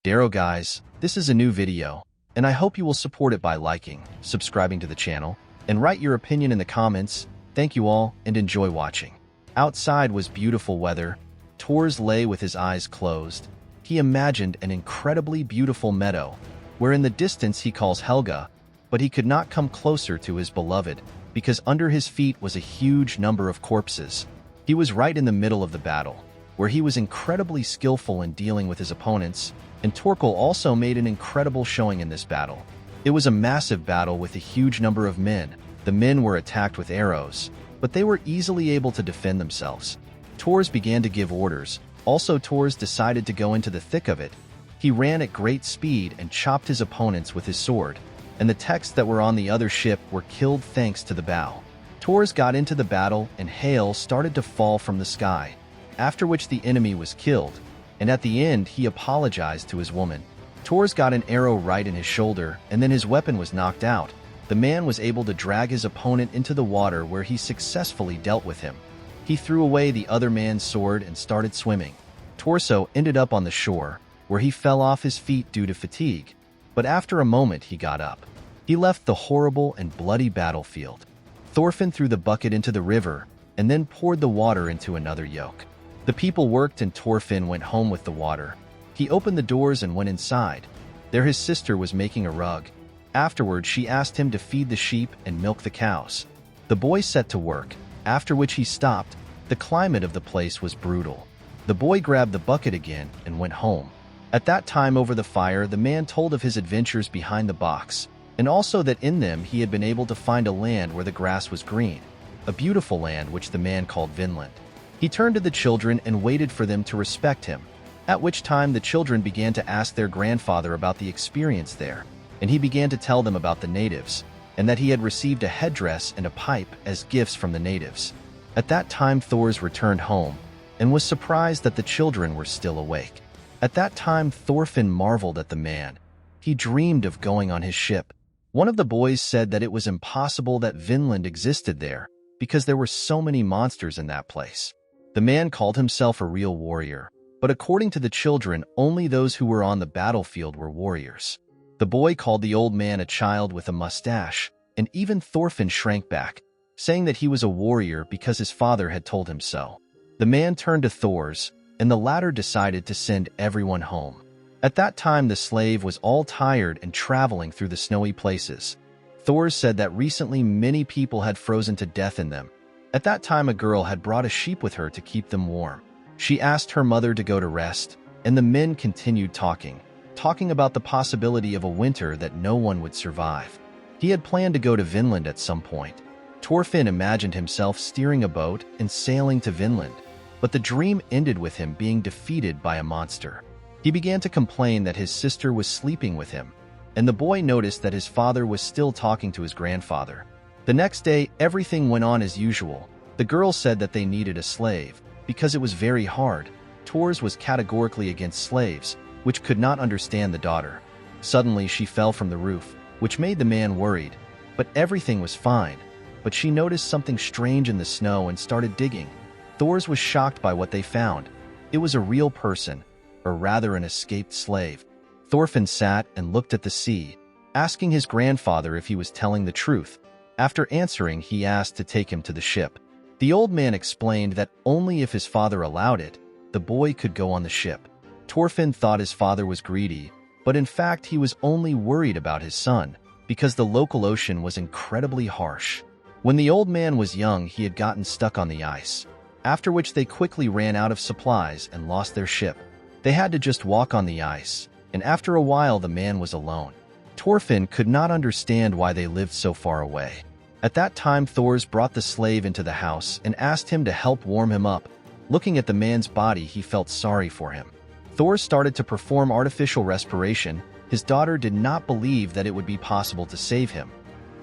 Darrow guys, this is a new video, and I hope you will support it by liking, subscribing to the channel, and write your opinion in the comments. Thank you all, and enjoy watching. Outside was beautiful weather. Tors lay with his eyes closed. He imagined an incredibly beautiful meadow, where in the distance he calls Helga, but he could not come closer to his beloved, because under his feet was a huge number of corpses. He was right in the middle of the battle, where he was incredibly skillful in dealing with his opponents, and Torkel also made an incredible showing in this battle. It was a massive battle with a huge number of men. The men were attacked with arrows, but they were easily able to defend themselves. Tors began to give orders. Also, Tors decided to go into the thick of it. He ran at great speed and chopped his opponents with his sword, and the texts that were on the other ship were killed thanks to the bow. Tors got into the battle, and hail started to fall from the sky, after which the enemy was killed, and at the end he apologized to his woman. Tors got an arrow right in his shoulder, and then his weapon was knocked out. The man was able to drag his opponent into the water, where he successfully dealt with him. He threw away the other man's sword and started swimming. Torso ended up on the shore, where he fell off his feet due to fatigue, but after a moment he got up. He left the horrible and bloody battlefield. Thorfinn threw the bucket into the river, and then poured the water into another yoke. The people worked, and Thorfinn went home with the water. He opened the doors and went inside. There his sister was making a rug. Afterward, she asked him to feed the sheep and milk the cows. The boy set to work, after which he stopped. The climate of the place was brutal. The boy grabbed the bucket again and went home. At that time, over the fire, the man told of his adventures behind the box, and also that in them he had been able to find a land where the grass was green, a beautiful land which the man called Vinland. He turned to the children and waited for them to respect him, at which time the children began to ask their grandfather about the experience there, and he began to tell them about the natives, and that he had received a headdress and a pipe as gifts from the natives. At that time Thors returned home, and was surprised that the children were still awake. At that time Thorfinn marveled at the man. He dreamed of going on his ship. One of the boys said that it was impossible that Vinland existed there, because there were so many monsters in that place. The man called himself a real warrior, but according to the children, only those who were on the battlefield were warriors. The boy called the old man a child with a mustache, and even Thorfinn shrank back, saying that he was a warrior because his father had told him so. The man turned to Thors, and the latter decided to send everyone home. At that time the slave was all tired and traveling through the snowy places. Thors said that recently many people had frozen to death in them. At that time a girl had brought a sheep with her to keep them warm. She asked her mother to go to rest, and the men continued talking about the possibility of a winter that no one would survive. He had planned to go to Vinland at some point. Torfinn imagined himself steering a boat and sailing to Vinland, but the dream ended with him being defeated by a monster. He began to complain that his sister was sleeping with him, and the boy noticed that his father was still talking to his grandfather. The next day, everything went on as usual. The girl said that they needed a slave, because it was very hard. Tors was categorically against slaves, which could not understand the daughter. Suddenly, she fell from the roof, which made the man worried, but everything was fine. But she noticed something strange in the snow and started digging. Thors was shocked by what they found. It was a real person, or rather an escaped slave. Thorfinn sat and looked at the sea, asking his grandfather if he was telling the truth. After answering, he asked to take him to the ship. The old man explained that only if his father allowed it, the boy could go on the ship. Thorfinn thought his father was greedy, but in fact he was only worried about his son, because the local ocean was incredibly harsh. When the old man was young, he had gotten stuck on the ice, after which they quickly ran out of supplies and lost their ship. They had to just walk on the ice, and after a while the man was alone. Thorfinn could not understand why they lived so far away. At that time Thors brought the slave into the house and asked him to help warm him up. Looking at the man's body, he felt sorry for him. Thors started to perform artificial respiration. His daughter did not believe that it would be possible to save him.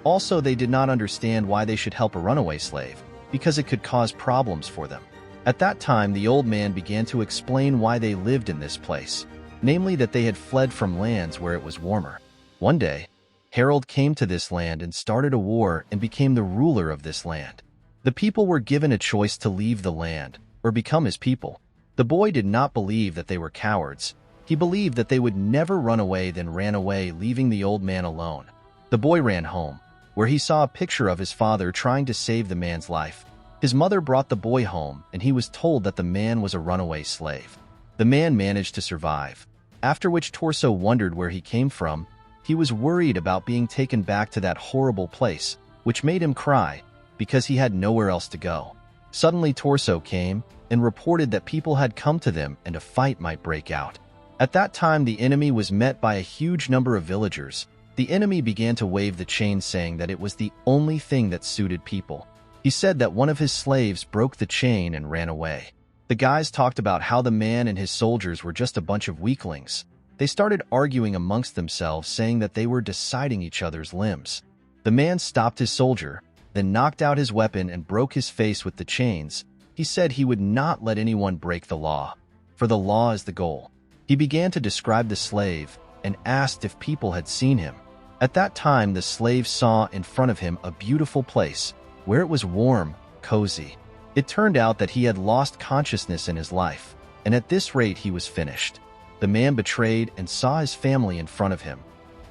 Also, they did not understand why they should help a runaway slave, because it could cause problems for them. At that time, the old man began to explain why they lived in this place, namely that they had fled from lands where it was warmer. One day, Harold came to this land and started a war and became the ruler of this land. The people were given a choice to leave the land or become his people. The boy did not believe that they were cowards. He believed that they would never run away, then ran away, leaving the old man alone. The boy ran home, where he saw a picture of his father trying to save the man's life. His mother brought the boy home, and he was told that the man was a runaway slave. The man managed to survive, after which Torso wondered where he came from. He was worried about being taken back to that horrible place, which made him cry, because he had nowhere else to go. Suddenly Torso came and reported that people had come to them and a fight might break out. At that time the enemy was met by a huge number of villagers. The enemy began to wave the chain, saying that it was the only thing that suited people. He said that one of his slaves broke the chain and ran away. The guys talked about how the man and his soldiers were just a bunch of weaklings. They started arguing amongst themselves, saying that they were deciding each other's limbs. The man stopped his soldier, then knocked out his weapon and broke his face with the chains. He said he would not let anyone break the law, for the law is the goal. He began to describe the slave and asked if people had seen him. At that time the slave saw in front of him a beautiful place, where it was warm, cozy. It turned out that he had lost consciousness in his life, and at this rate he was finished. The man betrayed and saw his family in front of him.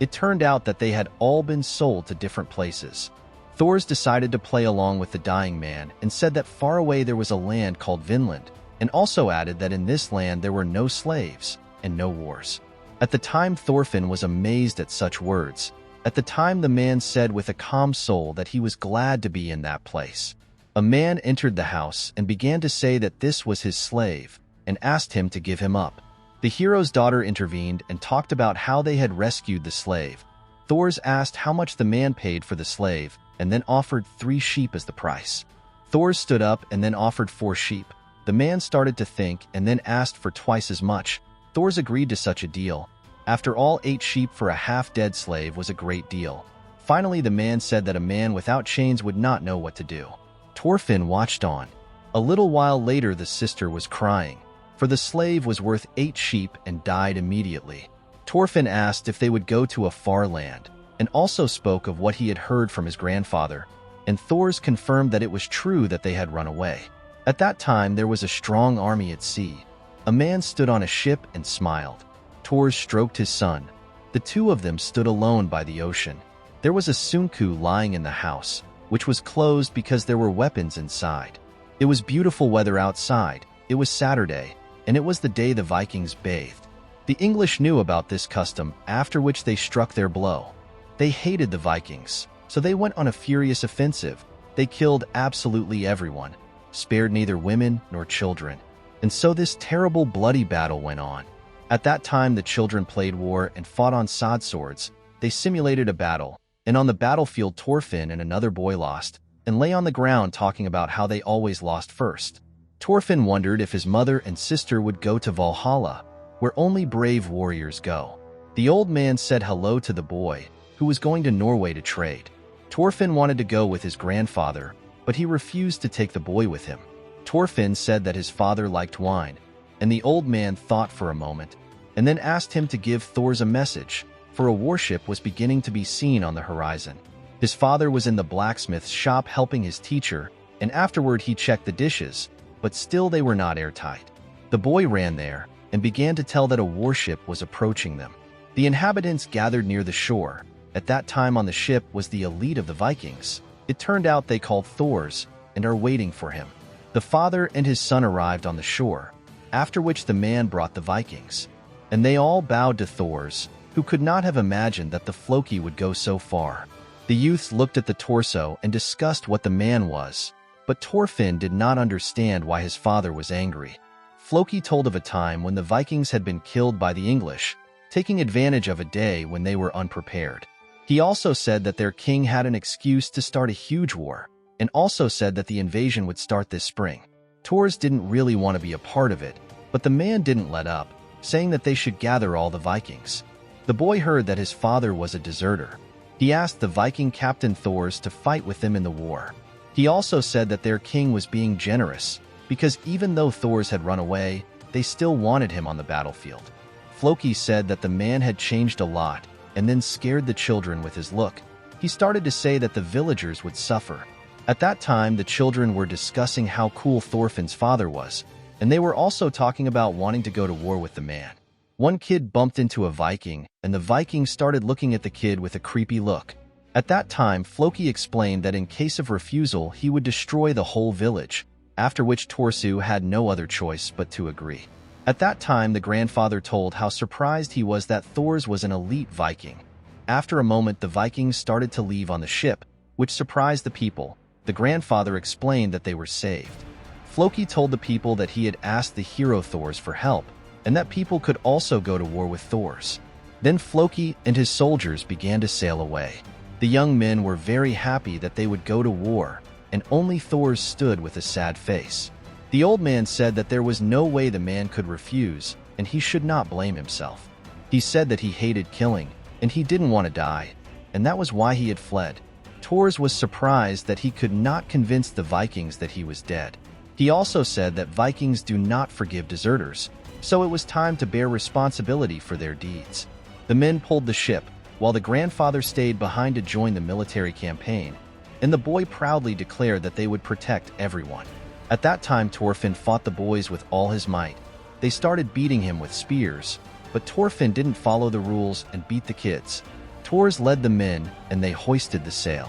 It turned out that they had all been sold to different places. Thors decided to play along with the dying man and said that far away there was a land called Vinland, and also added that in this land there were no slaves and no wars. At the time Thorfinn was amazed at such words. At the time the man said with a calm soul that he was glad to be in that place. A man entered the house and began to say that this was his slave and asked him to give him up. The hero's daughter intervened and talked about how they had rescued the slave. Thors asked how much the man paid for the slave and then offered 3 sheep as the price. Thors stood up and then offered 4 sheep. The man started to think and then asked for twice as much. Thors agreed to such a deal. After all, 8 sheep for a half-dead slave was a great deal. Finally, the man said that a man without chains would not know what to do. Torfinn watched on. A little while later the sister was crying, for the slave was worth 8 sheep and died immediately. Torfinn asked if they would go to a far land, and also spoke of what he had heard from his grandfather, and Thors confirmed that it was true that they had run away. At that time there was a strong army at sea. A man stood on a ship and smiled. Thors stroked his son. The two of them stood alone by the ocean. There was a sunku lying in the house, which was closed because there were weapons inside. It was beautiful weather outside. It was Saturday, and it was the day the Vikings bathed. The English knew about this custom, after which they struck their blow. They hated the Vikings, so they went on a furious offensive. They killed absolutely everyone, spared neither women nor children. And so this terrible bloody battle went on. At that time the children played war and fought on sword swords. They simulated a battle, and on the battlefield Thorfinn and another boy lost, and lay on the ground talking about how they always lost first. Thorfinn wondered if his mother and sister would go to Valhalla, where only brave warriors go. The old man said hello to the boy, who was going to Norway to trade. Thorfinn wanted to go with his grandfather, but he refused to take the boy with him. Thorfinn said that his father liked wine, and the old man thought for a moment, and then asked him to give Thors a message, for a warship was beginning to be seen on the horizon. His father was in the blacksmith's shop helping his teacher, and afterward he checked the dishes, but still they were not airtight. The boy ran there, and began to tell that a warship was approaching them. The inhabitants gathered near the shore. At that time on the ship was the elite of the Vikings. It turned out they called Thors, and are waiting for him. The father and his son arrived on the shore, after which the man brought the Vikings. And they all bowed to Thors, who could not have imagined that the Floki would go so far. The youths looked at the torso and discussed what the man was, but Torfinn did not understand why his father was angry. Floki told of a time when the Vikings had been killed by the English, taking advantage of a day when they were unprepared. He also said that their king had an excuse to start a huge war, and also said that the invasion would start this spring. Thors didn't really want to be a part of it, but the man didn't let up, saying that they should gather all the Vikings. The boy heard that his father was a deserter. He asked the Viking captain Thors to fight with them in the war. He also said that their king was being generous, because even though Thors had run away, they still wanted him on the battlefield. Floki said that the man had changed a lot, and then scared the children with his look. He started to say that the villagers would suffer. At that time, the children were discussing how cool Thorfinn's father was, and they were also talking about wanting to go to war with the man. One kid bumped into a Viking, and the Viking started looking at the kid with a creepy look. At that time, Floki explained that in case of refusal, he would destroy the whole village, after which Torsu had no other choice but to agree. At that time, the grandfather told how surprised he was that Thors was an elite Viking. After a moment, the Vikings started to leave on the ship, which surprised the people. The grandfather explained that they were saved. Floki told the people that he had asked the hero Thors for help, and that people could also go to war with Thors. Then Floki and his soldiers began to sail away. The young men were very happy that they would go to war, and only Thors stood with a sad face. The old man said that there was no way the man could refuse, and he should not blame himself. He said that he hated killing, and he didn't want to die, and that was why he had fled. Thors was surprised that he could not convince the Vikings that he was dead. He also said that Vikings do not forgive deserters, so it was time to bear responsibility for their deeds. The men pulled the ship, while the grandfather stayed behind to join the military campaign, and the boy proudly declared that they would protect everyone. At that time, Torfinn fought the boys with all his might. They started beating him with spears, but Torfinn didn't follow the rules and beat the kids. Thors led the men, and they hoisted the sail.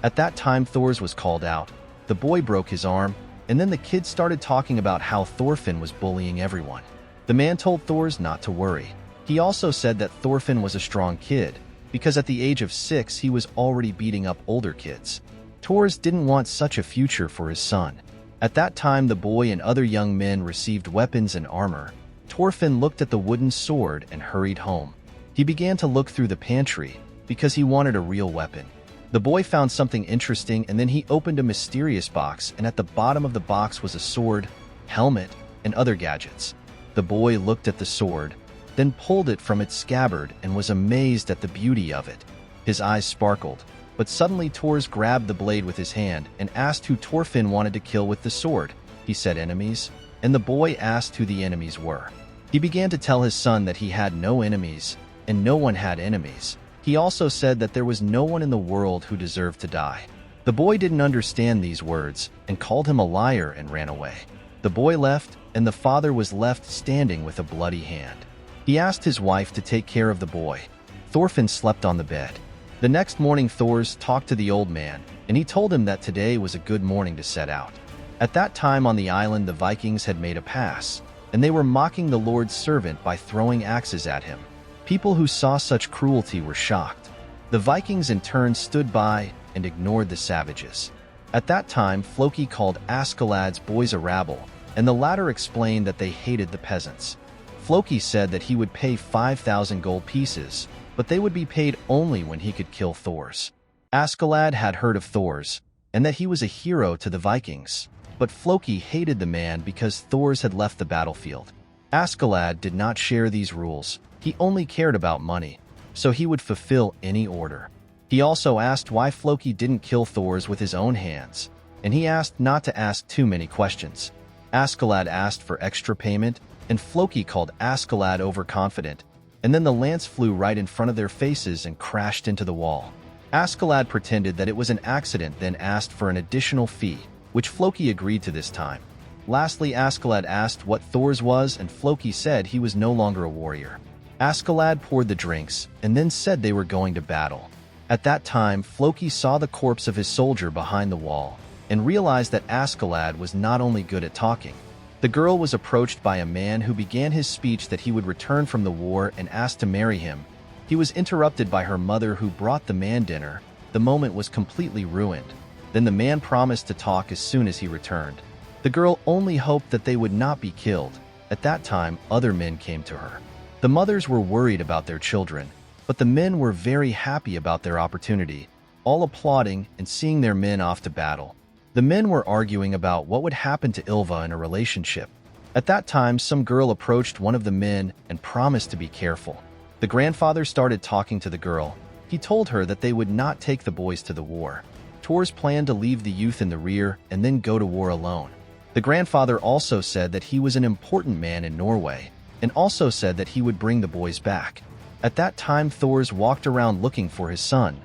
At that time, Thors was called out. The boy broke his arm, and then the kids started talking about how Thorfinn was bullying everyone. The man told Thors not to worry. He also said that Thorfinn was a strong kid, because at the age of 6 he was already beating up older kids. Thors didn't want such a future for his son. At that time, the boy and other young men received weapons and armor. Torfinn looked at the wooden sword and hurried home. He began to look through the pantry, because he wanted a real weapon. The boy found something interesting, and then he opened a mysterious box, and at the bottom of the box was a sword, helmet, and other gadgets. The boy looked at the sword, then pulled it from its scabbard and was amazed at the beauty of it. His eyes sparkled, but suddenly Thors grabbed the blade with his hand and asked who Torfinn wanted to kill with the sword. He said enemies, and the boy asked who the enemies were. He began to tell his son that he had no enemies, and no one had enemies. He also said that there was no one in the world who deserved to die. The boy didn't understand these words and called him a liar and ran away. The boy left, and the father was left standing with a bloody hand. He asked his wife to take care of the boy. Thorfinn slept on the bed. The next morning, Thors talked to the old man, and he told him that today was a good morning to set out. At that time on the island, the Vikings had made a pass, and they were mocking the Lord's servant by throwing axes at him. People who saw such cruelty were shocked. The Vikings in turn stood by and ignored the savages. At that time, Floki called Askeladd's boys a rabble, and the latter explained that they hated the peasants. Floki said that he would pay 5,000 gold pieces, but they would be paid only when he could kill Thors. Askeladd had heard of Thors, and that he was a hero to the Vikings, but Floki hated the man because Thors had left the battlefield. Askeladd did not share these rules. He only cared about money, so he would fulfill any order. He also asked why Floki didn't kill Thors with his own hands, and he asked not to ask too many questions. Askeladd asked for extra payment, and Floki called Askeladd overconfident, and then the lance flew right in front of their faces and crashed into the wall. Askeladd pretended that it was an accident, then asked for an additional fee, which Floki agreed to this time. Lastly, Askeladd asked what Thors was, and Floki said he was no longer a warrior. Askeladd poured the drinks, and then said they were going to battle. At that time, Floki saw the corpse of his soldier behind the wall, and realized that Askeladd was not only good at talking. The girl was approached by a man who began his speech that he would return from the war and asked to marry him. He was interrupted by her mother, who brought the man dinner. The moment was completely ruined. Then the man promised to talk as soon as he returned. The girl only hoped that they would not be killed. At that time, other men came to her. The mothers were worried about their children, but the men were very happy about their opportunity, all applauding and seeing their men off to battle. The men were arguing about what would happen to Ylva in a relationship. At that time, some girl approached one of the men and promised to be careful. The grandfather started talking to the girl. He told her that they would not take the boys to the war. Thors planned to leave the youth in the rear and then go to war alone. The grandfather also said that he was an important man in Norway, and also said that he would bring the boys back. At that time, Thors walked around looking for his son,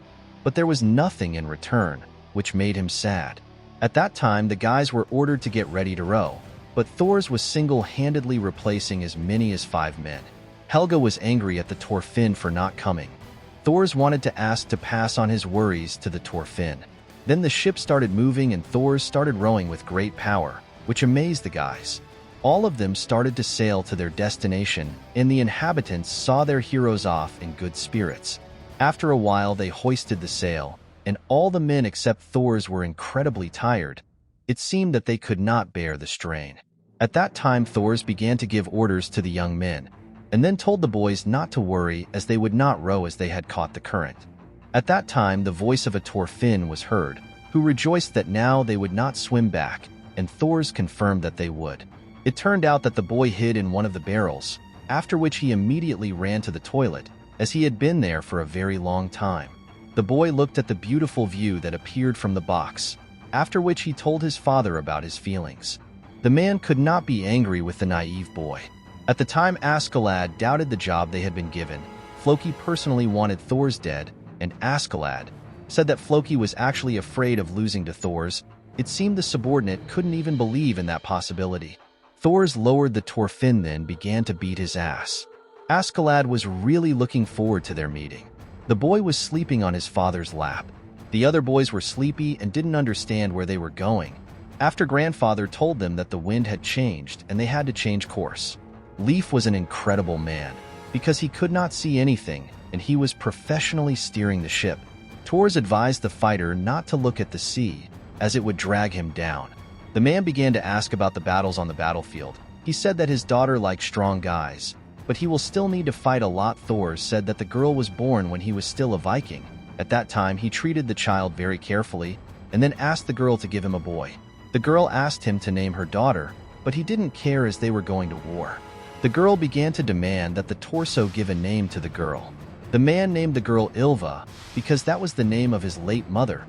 but there was nothing in return, which made him sad. At that time, the guys were ordered to get ready to row, but Thors was single-handedly replacing as many as 5 men. Helga was angry at the Torfinn for not coming. Thors wanted to ask to pass on his worries to the Torfinn. Then the ship started moving and Thors started rowing with great power, which amazed the guys. All of them started to sail to their destination, and the inhabitants saw their heroes off in good spirits. After a while, they hoisted the sail, and all the men except Thors were incredibly tired. It seemed that they could not bear the strain. At that time, Thors began to give orders to the young men, and then told the boys not to worry as they would not row as they had caught the current. At that time, the voice of a Torfinn was heard, who rejoiced that now they would not swim back, and Thors confirmed that they would. It turned out that the boy hid in one of the barrels, after which he immediately ran to the toilet, as he had been there for a very long time. The boy looked at the beautiful view that appeared from the box, after which he told his father about his feelings. The man could not be angry with the naive boy. At the time, Askeladd doubted the job they had been given. Floki personally wanted Thors dead, and Askeladd said that Floki was actually afraid of losing to Thors. It seemed the subordinate couldn't even believe in that possibility. Thors lowered the Torfinn, then began to beat his ass. Askeladd was really looking forward to their meeting. The boy was sleeping on his father's lap. The other boys were sleepy and didn't understand where they were going. After grandfather told them that the wind had changed and they had to change course. Leif was an incredible man, because he could not see anything, and he was professionally steering the ship. Thors advised the fighter not to look at the sea, as it would drag him down. The man began to ask about the battles on the battlefield. He said that his daughter liked strong guys, but he will still need to fight a lot. Thors said that the girl was born when he was still a Viking. At that time, he treated the child very carefully, and then asked the girl to give him a boy. The girl asked him to name her daughter, but he didn't care as they were going to war. The girl began to demand that the torso give a name to the girl. The man named the girl Ylva, because that was the name of his late mother.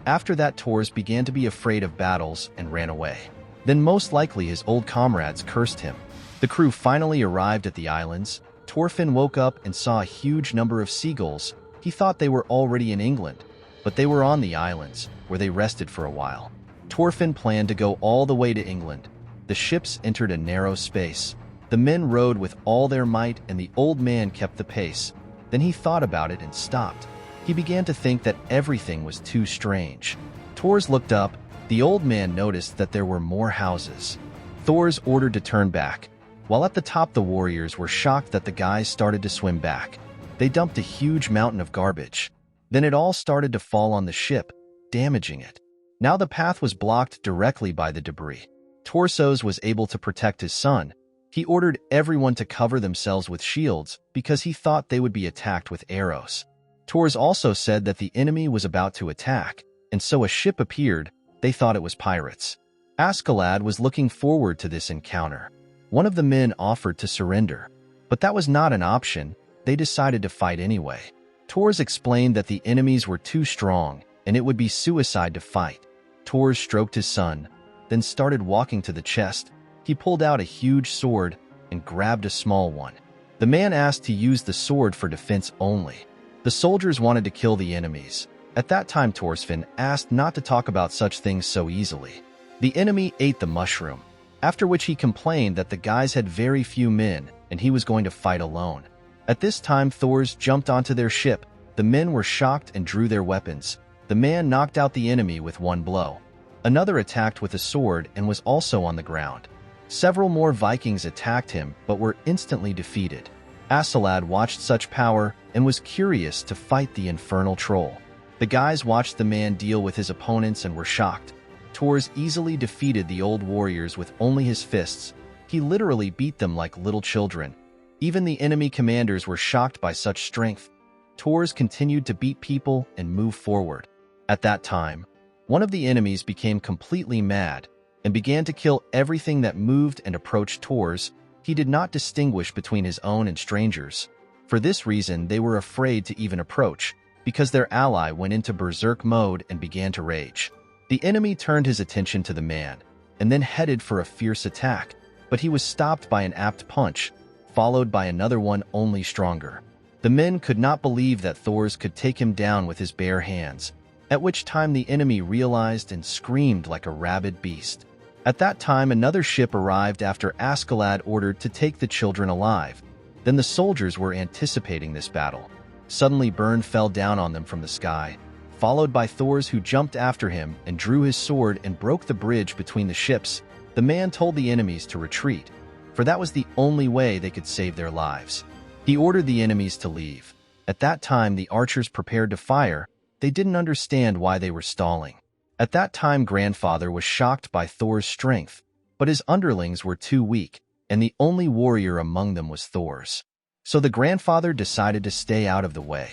After that, Thors began to be afraid of battles and ran away. Then most likely his old comrades cursed him. The crew finally arrived at the islands. Thorfinn woke up and saw a huge number of seagulls. He thought they were already in England, but they were on the islands, where they rested for a while. Thorfinn planned to go all the way to England. The ships entered a narrow space. The men rowed with all their might, and the old man kept the pace. Then he thought about it and stopped. He began to think that everything was too strange. Thors looked up. The old man noticed that there were more houses. Thors ordered to turn back. While at the top, the warriors were shocked that the guys started to swim back. They dumped a huge mountain of garbage. Then it all started to fall on the ship, damaging it. Now the path was blocked directly by the debris. Torsos was able to protect his son. He ordered everyone to cover themselves with shields because he thought they would be attacked with arrows. Thors also said that the enemy was about to attack, and so a ship appeared. They thought it was pirates. Askeladd was looking forward to this encounter. One of the men offered to surrender, but that was not an option. They decided to fight anyway. Thors explained that the enemies were too strong, and it would be suicide to fight. Thors stroked his son, then started walking to the chest. He pulled out a huge sword and grabbed a small one. The man asked to use the sword for defense only. The soldiers wanted to kill the enemies. At that time, Thorfinn asked not to talk about such things so easily. The enemy ate the mushroom, after which he complained that the guys had very few men and he was going to fight alone. At this time, Thors jumped onto their ship. The men were shocked and drew their weapons. The man knocked out the enemy with one blow. Another attacked with a sword and was also on the ground. Several more Vikings attacked him but were instantly defeated. Askeladd watched such power and was curious to fight the infernal troll. The guys watched the man deal with his opponents and were shocked. Thors easily defeated the old warriors with only his fists. He literally beat them like little children. Even the enemy commanders were shocked by such strength. Thors continued to beat people and move forward. At that time, one of the enemies became completely mad and began to kill everything that moved and approached Thors. He did not distinguish between his own and strangers. For this reason, they were afraid to even approach, because their ally went into berserk mode and began to rage. The enemy turned his attention to the man, and then headed for a fierce attack, but he was stopped by an apt punch, followed by another one only stronger. The men could not believe that Thors could take him down with his bare hands, at which time the enemy realized and screamed like a rabid beast. At that time, another ship arrived after Askeladd ordered to take the children alive. Then the soldiers were anticipating this battle. Suddenly Bern fell down on them from the sky, followed by Thors, who jumped after him and drew his sword and broke the bridge between the ships. The man told the enemies to retreat, for that was the only way they could save their lives. He ordered the enemies to leave. At that time, the archers prepared to fire. They didn't understand why they were stalling. At that time, Grandfather was shocked by Thor's strength, but his underlings were too weak, and the only warrior among them was Thor's. So the grandfather decided to stay out of the way.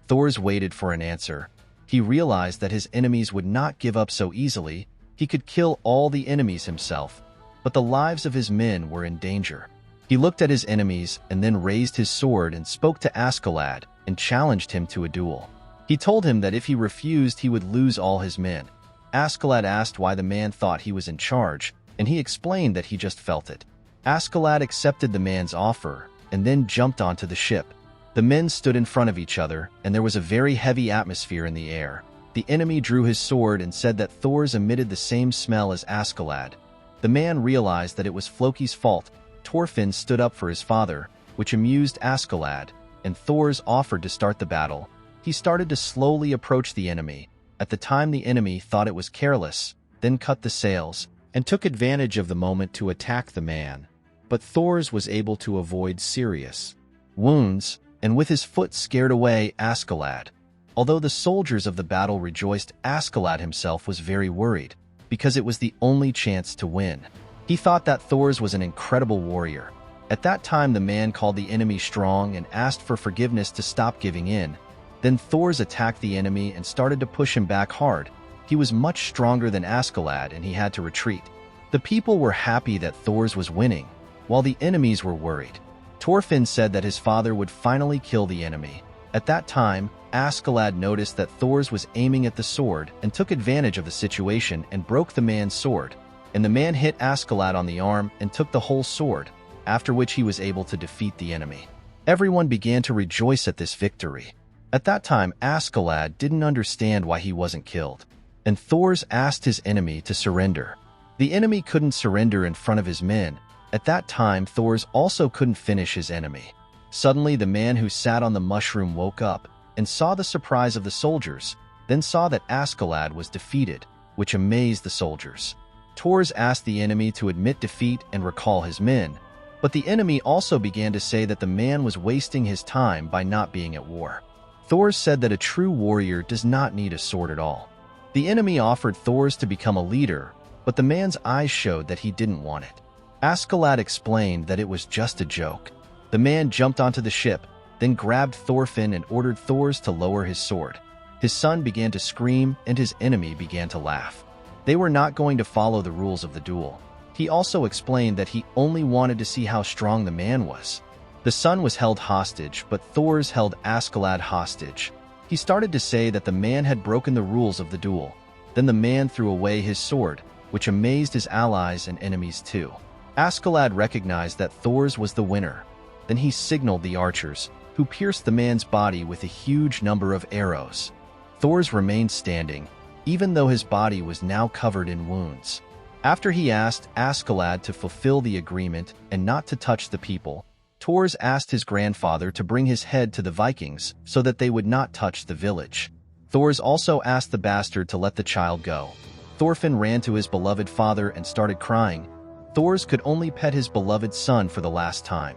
Thors waited for an answer. He realized that his enemies would not give up so easily. He could kill all the enemies himself, but the lives of his men were in danger. He looked at his enemies and then raised his sword and spoke to Askeladd and challenged him to a duel. He told him that if he refused, he would lose all his men. Askeladd asked why the man thought he was in charge, and he explained that he just felt it. Askeladd accepted the man's offer and then jumped onto the ship. The men stood in front of each other, and there was a very heavy atmosphere in the air. The enemy drew his sword and said that Thors emitted the same smell as Askeladd. The man realized that it was Floki's fault. Torfinn stood up for his father, which amused Askeladd, and Thors offered to start the battle. He started to slowly approach the enemy. At the time, the enemy thought it was careless, then cut the sails, and took advantage of the moment to attack the man. But Thors was able to avoid serious wounds, and with his foot scared away Askeladd. Although the soldiers of the battle rejoiced, Askeladd himself was very worried, because it was the only chance to win. He thought that Thors was an incredible warrior. At that time, the man called the enemy strong and asked for forgiveness to stop giving in. Then Thors attacked the enemy and started to push him back hard. He was much stronger than Askeladd, and he had to retreat. The people were happy that Thors was winning, while the enemies were worried. Thorfinn said that his father would finally kill the enemy. At that time, Askeladd noticed that Thors was aiming at the sword and took advantage of the situation and broke the man's sword. And the man hit Askeladd on the arm and took the whole sword, after which he was able to defeat the enemy. Everyone began to rejoice at this victory. At that time, Askeladd didn't understand why he wasn't killed, and Thors asked his enemy to surrender. The enemy couldn't surrender in front of his men. At that time, Thors also couldn't finish his enemy. Suddenly, the man who sat on the mushroom woke up and saw the surprise of the soldiers, then saw that Askeladd was defeated, which amazed the soldiers. Thors asked the enemy to admit defeat and recall his men, but the enemy also began to say that the man was wasting his time by not being at war. Thors said that a true warrior does not need a sword at all. The enemy offered Thors to become a leader, but the man's eyes showed that he didn't want it. Askeladd explained that it was just a joke. The man jumped onto the ship, then grabbed Thorfinn and ordered Thors to lower his sword. His son began to scream, and his enemy began to laugh. They were not going to follow the rules of the duel. He also explained that he only wanted to see how strong the man was. The son was held hostage, but Thors held Askeladd hostage. He started to say that the man had broken the rules of the duel. Then the man threw away his sword, which amazed his allies and enemies too. Askeladd recognized that Thors was the winner. Then he signaled the archers, who pierced the man's body with a huge number of arrows. Thors remained standing, even though his body was now covered in wounds. After he asked Askeladd to fulfill the agreement and not to touch the people, Thors asked his grandfather to bring his head to the Vikings so that they would not touch the village. Thors also asked the bastard to let the child go. Thorfinn ran to his beloved father and started crying. Thors could only pet his beloved son for the last time.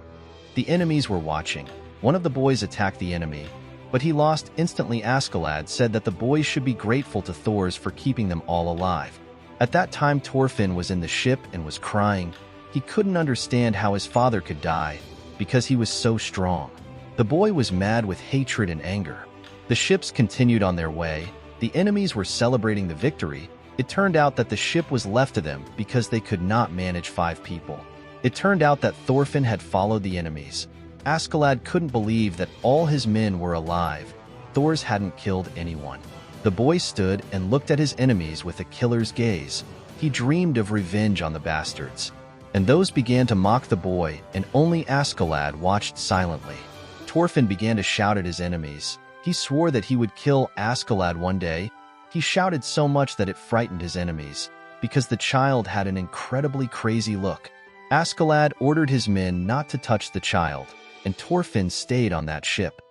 The enemies were watching. One of the boys attacked the enemy, but he lost instantly. Askeladd said that the boys should be grateful to Thors for keeping them all alive. At that time, Thorfinn was in the ship and was crying. He couldn't understand how his father could die, because he was so strong. The boy was mad with hatred and anger. The ships continued on their way. The enemies were celebrating the victory. It turned out that the ship was left to them because they could not manage 5 people. It turned out that Thorfinn had followed the enemies. Askeladd couldn't believe that all his men were alive. Thors hadn't killed anyone. The boy stood and looked at his enemies with a killer's gaze. He dreamed of revenge on the bastards. And those began to mock the boy, and only Askeladd watched silently. Torfinn began to shout at his enemies. He swore that he would kill Askeladd one day. He shouted so much that it frightened his enemies, because the child had an incredibly crazy look. Askeladd ordered his men not to touch the child. and Torfinn stayed on that ship.